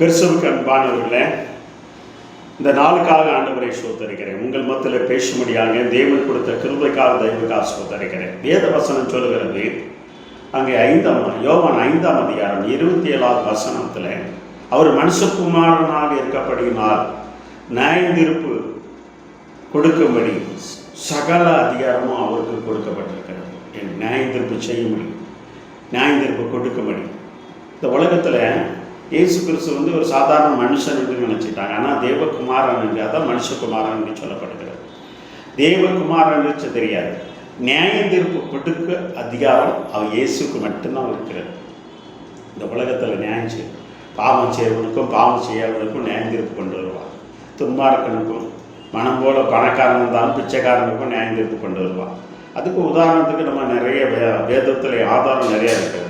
கிறிஸ்துவுக்கு அன்பானவர்களே, இந்த நாளுக்காக ஆண்டவரை ஸ்தோத்தரிக்கிறேன். உங்கள் மத்தியில் பேசும்படியாக தேவன் கொடுத்த கிருபைக்காக தெய்வக்காக ஸ்தோத்தரிக்கிறேன். வேத வசனம் சொல்லுகிறது, அங்கே யோவான் 5ஆம் அதிகாரம் 27வது வசனத்தில், அவர் மனுஷகுமாரனாக இருக்கப்படியினால் நியாயத்தீர்ப்பு கொடுக்கும்படி சகல அதிகாரமும் அவருக்கு கொடுக்கப்பட்டிருக்கிறது. நியாயத்தீர்ப்பு செய்யும்படி, நியாயத்தீர்ப்பு கொடுக்கும்படி. இந்த உலகத்தில் இயேசு கிறிஸ்து ஒரு சாதாரண மனுஷன் என்று நினச்சிட்டாங்க. ஆனால் தேவகுமாரன் என்று, அதான் மனுஷகுமாரன் என்று சொல்லப்படுகிறது. தேவகுமாரன் என்று தெரியாது. நியாயத்தீர்ப்பு கொடுக்க அதிகாரம் அவர் இயேசுக்கு மட்டும்தான் இருக்கிறது. இந்த உலகத்தில் நியாயம் செய்யும், பாவம் செய்வனுக்கும் பாவம் செய்யாதவனுக்கும் நியாயத்தீர்ப்பு கொண்டு வருவார். துன்மார்க்கனுக்கும் மனம் போல பணக்காரன் இருந்தாலும் பிச்சைக்காரனுக்கும் நியாயத்தீர்ப்பு கொண்டு வருவார். அதுக்கு உதாரணத்துக்கு நம்ம நிறைய வேதத்தில் ஆதாரம் நிறையா இருக்கிறது.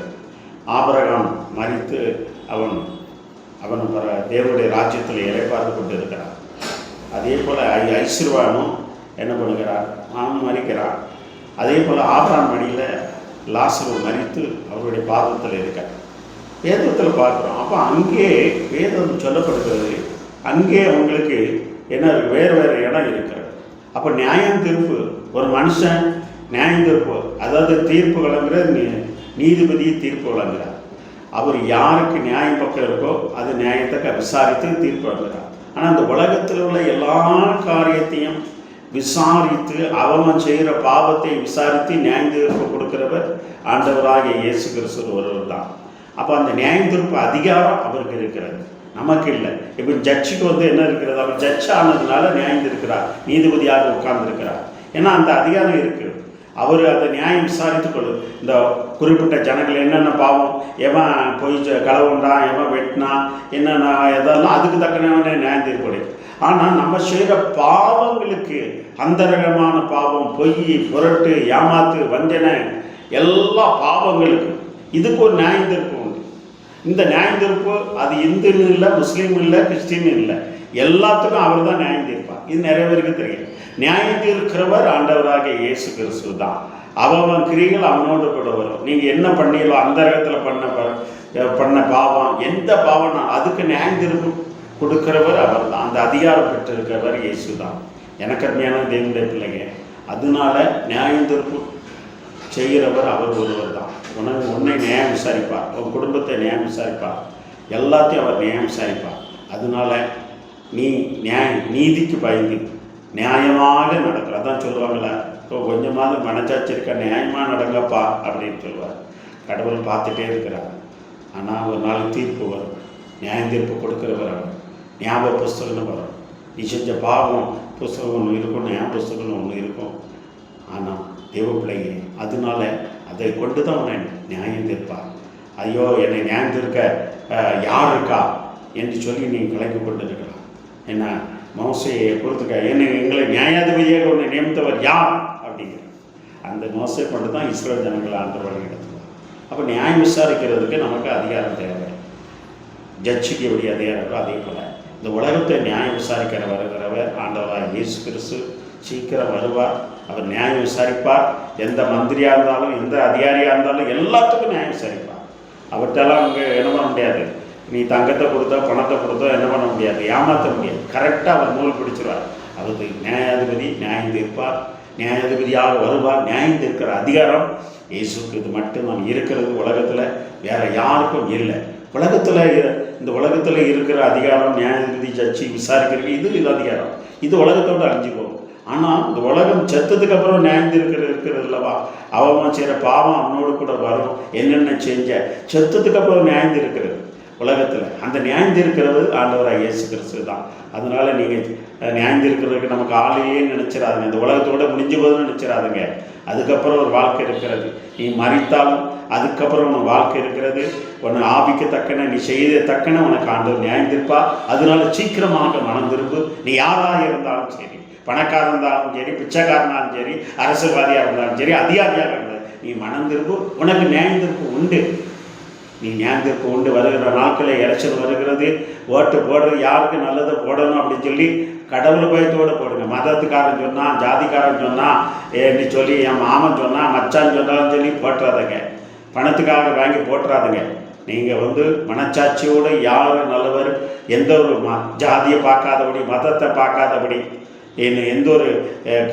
ஆபிரகாம் மரித்து அவன் தேவனுடைய ராஜ்யத்தில் இளைப்பார்த்து கொண்டு இருக்கிறான். அதே போல் ஐஸ்வர்வானும் என்ன பண்ணுகிறார், அவன் மரிக்கிறான். அதே போல் ஆபிரகாம் மடியில் லாசரு மரித்து அவருடைய பாதத்தில் இருக்கார். வேதத்தில் பார்க்குறோம். அப்போ அங்கே வேதம் சொல்லப்படுகிறது, அங்கே அவங்களுக்கு என்ன வேறு வேறு இடம் இருக்கிறது. அப்போ நியாயம் தீர்ப்பு, ஒரு மனுஷன் நியாயம் தீர்ப்பு, அதாவது தீர்ப்பு வழங்குற நீதிபதி தீர்ப்பு வழங்குகிறார். அவர் யாருக்கு நியாயம் பக்கம் இருக்கோ அது நியாயத்தை விசாரித்து தீர்ப்பு வழங்குகிறார். ஆனால் அந்த உலகத்தில் உள்ள எல்லா காரியத்தையும் விசாரித்து அவன் செய்கிற பாவத்தை விசாரித்து நியாயம் தீர்ப்பு கொடுக்கிறவர் ஆண்டவராகிய இயேசு கிறிஸ்து ஒருவர் தான். அப்போ அந்த நியாயம் தீர்ப்பு அதிகாரம் அவருக்கு இருக்கிறது, நமக்கு இல்லை. இப்போ ஜட்ஜுக்கு என்ன இருக்கிறது, அவர் ஜட்ஜ் ஆனதுனால நியாயம் இருக்கிறார், நீதிபதியாக உட்கார்ந்துருக்கிறார். ஏன்னா அந்த அதிகாரம் இருக்குது. அவர் அதை நியாயம் விசாரித்துக் கொள்ளு. இந்த குறிப்பிட்ட ஜனங்கள் என்னென்ன பாவம், எவன் பொய் களவுண்டான், எவன் வெட்டினா, என்னென்ன எதெல்லாம் அதுக்கு தக்கன நியாயம் தீர்ப்பு. ஆனால் நம்ம செய்கிற பாவங்களுக்கு, அந்தரகமான பாவம், பொய், புரட்டு, ஏமாத்து, வஞ்சனை, எல்லா பாவங்களுக்கும் இதுக்கு ஒரு நியாயம் தீர்ப்பு உண்டு. இந்த நியாயம் தீர்ப்பு அது இந்துன்னு இல்லை, முஸ்லீம் இல்லை, கிறிஸ்டின் இல்லை, எல்லாத்துக்கும் அவர் தான் நியாயம் தீர்ப்பார். இது நிறைய பேருக்கு தெரியும். நியாயம் தீர்க்கிறவர் ஆண்டவராகிய இயேசு கிறிஸ்து தான். அவன் கிரிகள் அவனோடு கூட வரும். நீங்கள் என்ன பண்ணிடலாம், அந்த இடத்துல பண்ண பாவம், எந்த பாவம், அதுக்கு நியாயம் தீர்ப்பு கொடுக்கிறவர் அவர் தான். அந்த அதிகாரம் பெற்றிருக்கிறவர் இயேசு தான். எனக்கு அருமையான தேவனுடைய பிள்ளைங்க, அதனால நியாயம் தீர்ப்பு செய்கிறவர் அவர் ஒருவர் தான். உன்னை நியாயம் விசாரிப்பார், உன் குடும்பத்தை நியாயம் விசாரிப்பார், எல்லாத்தையும் அவர் நியாயம் விசாரிப்பார். அதனால நீ நீதிக்கு பயந்து நியாயமாக நடக்கிற, அதான் சொல்லுவாங்கள, இப்போ கொஞ்சமாவது மனச்சாட்சி இருக்க, நியாயமாக நடங்கப்பா அப்படின்னு சொல்லுவார். கடவுள் பார்த்துட்டே இருக்கிறார். ஆனால் ஒரு நாள் தீர்ப்பு வரும், நியாயம் தீர்ப்பு கொடுக்குறவர் அவர். ஞாபக புஸ்தகம்னு வரும். நீ செஞ்ச பாவம் புஸ்தகம் ஒன்று இருக்கும், ஞாபக புஸ்தகம்னு ஒன்று இருக்கும். ஆனால் தேவ பிள்ளைங்க, அதனால அதை கொண்டு தான் உன்னை நியாயம் தீர்ப்பார். ஐயோ என்னை நியாயம் தீர்க்க யார் இருக்கா என்று சொல்லி நீ கலைப்பு கொண்டு இருக்கலாம். என்ன மோசையை பொறுத்துக்க, எங்களை நியாயாதிபதியாக உன்னை நியமித்தவர் யார் அப்படிங்கிற அந்த மோசை கொண்டு தான் இஸ்ரேல் ஜனங்களை ஆண்டவர் நடத்துவார். அப்போ நியாயம் விசாரிக்கிறதுக்கு நமக்கு அதிகாரம் தேவை. ஜட்ஜுக்கு எப்படி அதிகாரம், அதே போல் இந்த உலகத்தை நியாயம் விசாரிக்கிற வருகிறவர் ஆண்டவராக இயேசு கிறிஸ்து சீக்கிரம் வருவார். அவர் நியாயம் விசாரிப்பார். எந்த மந்திரியாக இருந்தாலும், எந்த அதிகாரியாக இருந்தாலும் எல்லாத்துக்கும் நியாயம் விசாரிப்பார். அவர்கிட்டலாம் அங்கே என்ன பண்ண முடியாது. நீ தங்கத்தை கொடுத்தோ பணத்தை கொடுத்தோ என்ன பண்ண முடியாது, ஏமாற்ற முடியாது. கரெக்டாக அவர் நூல் பிடிச்சிருவார். அவருக்கு நியாயாதிபதி நியாயம் தீர்ப்பார், நியாயாதிபதியாக வருவார். நியாயம் தீர்க்கிற அதிகாரம் இயேசுக்கு இது மட்டும்தான் இருக்கிறது. உலகத்தில் வேறு யாருக்கும் இல்லை. இந்த உலகத்தில் இருக்கிற அதிகாரம், நியாயாதிபதி, ஜட்ஜி விசாரிக்கிறது, இது அதிகாரம். இது உலகத்தோடு அழிஞ்சு போகும். ஆனால் இந்த உலகம் செத்ததுக்கு அப்புறம் நியாயம் இருக்கிறது இல்லவா, அவன் செய்கிற பாவம் அவனோடு கூட வரும். என்னென்ன செஞ்ச செத்ததுக்கு அப்புறம் நியாயம் இருக்கிறது உலகத்தில். அந்த நியாயம் இருக்கிறது ஆண்டவராக இயேசு கிறிஸ்து தான். அதனால நீங்கள் நியாயம் இருக்கிறதுக்கு நமக்கு ஆளையே நினச்சிடாதுங்க. இந்த உலகத்தோடு முடிஞ்சு போதுன்னு நினச்சிடாதுங்க. அதுக்கப்புறம் ஒரு வாழ்க்கை இருக்கிறது. நீ மறித்தாலும் அதுக்கப்புறம் உன் வாழ்க்கை இருக்கிறது. உன்னை ஆபிக்க தக்கன, நீ செய்த தக்கன உனக்கு ஆண்டவர் நியாயம் தீர்ப்பா. அதனால சீக்கிரமாக மனம் திரும்பு. நீ யாராக இருந்தாலும் சரி, பணக்காரன் இருந்தாலும் சரி, பிச்சைக்காரனாலும் சரி, அரசியல்வாதியாக இருந்தாலும் சரி, அதிகாரியாக இருந்தாலும் நீ மனம் திரும்பு. உனக்கு நியாயம் தீர்ப்பு உண்டு. நீ நியாயம் தீர்ப்பு உண்டு. வருகிற நாட்களில் எலெக்ஷன் வருகிறது. ஓட்டு போடுறது யாருக்கு நல்லதை போடணும் அப்படின்னு சொல்லி கடவுள் பயத்தோடு போடுங்க. மதத்துக்காரன் சொன்னால், ஜாதிக்காரன் சொன்னால் என்று சொல்லி, என் மாமன் சொன்னால், மச்சான் சொன்னாலும் சொல்லி போட்டுறாதங்க. பணத்துக்காக வாங்கி போட்டுறாதுங்க. நீங்கள் மனச்சாட்சியோடு யார் நல்லவர், எந்த ஒரு ஜாதியை பார்க்காதபடி, மதத்தை பார்க்காதபடி, எந்த ஒரு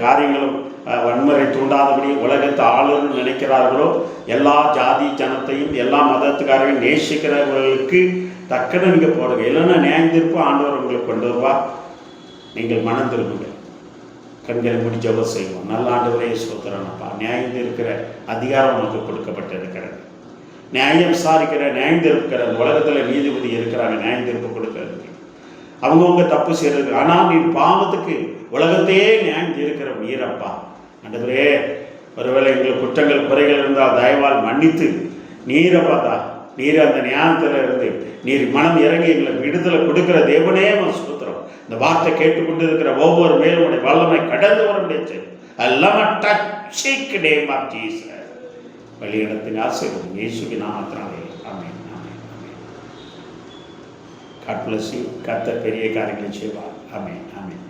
காரியங்களும் வன்முறை தூண்டாதபடி உலகத்தை ஆளுன்னு நினைக்கிறார்களோ, எல்லா ஜாதி ஜனத்தையும் எல்லா மதத்துக்காரையும் நேசிக்கிறவர்களுக்கு தக்கன நீங்கள் போடுங்க. இல்லைன்னா நியாயம் தீர்ப்பு ஆண்டவர் உங்களுக்கு கொண்டு வருவா. நீங்கள் மனம் திரும்புங்க. கண்களை மூடி ஜெபம் செய்வோம். நல்ல ஆண்டவரே ஸ்தோத்திரம்ப்பா. நியாயம் தீர்க்கிற அதிகாரம் நமக்கு கொடுக்கப்பட்டிருக்கிறது. நியாயம் விசாரிக்கிற, நியாயம் தீர்க்கிற உலகத்தில் நீதிபதி இருக்கிறாங்க, நியாயம் தீர்ப்பு கொடுக்கறதுக்கு. அவங்கவுங்க தப்பு செய்யறது. ஆனால் நீ பாவத்துக்கு உலகத்தையே நியாயம் தீர்க்கிற நீரப்பா. ஆண்டவரே, ஒருவேளை எங்களுக்கு குற்றங்கள் குறைகள் இருந்தால் தயவால் மன்னித்து நீரை பார்த்தா நீர் அந்த ஞானத்தில் இருந்து நீர் மனம் இறங்கி எங்களை விடுதலை கொடுக்கிற தேவனே ஸ்தோத்திரம். இந்த வார்த்தை கேட்டுக்கொண்டு இருக்கிற ஒவ்வொரு மேலும் உடைய வல்லமை கடந்து வர முடியாது. வழியிடத்தின் ஆசீர்வாதம் இயேசுவின் நாமத்தினாலே. ஆமென். ஆமென். ஆமென். God bless you. கர்த்தர் பெரிய காரியங்களை செய்வார். ஆமென். ஆமென்.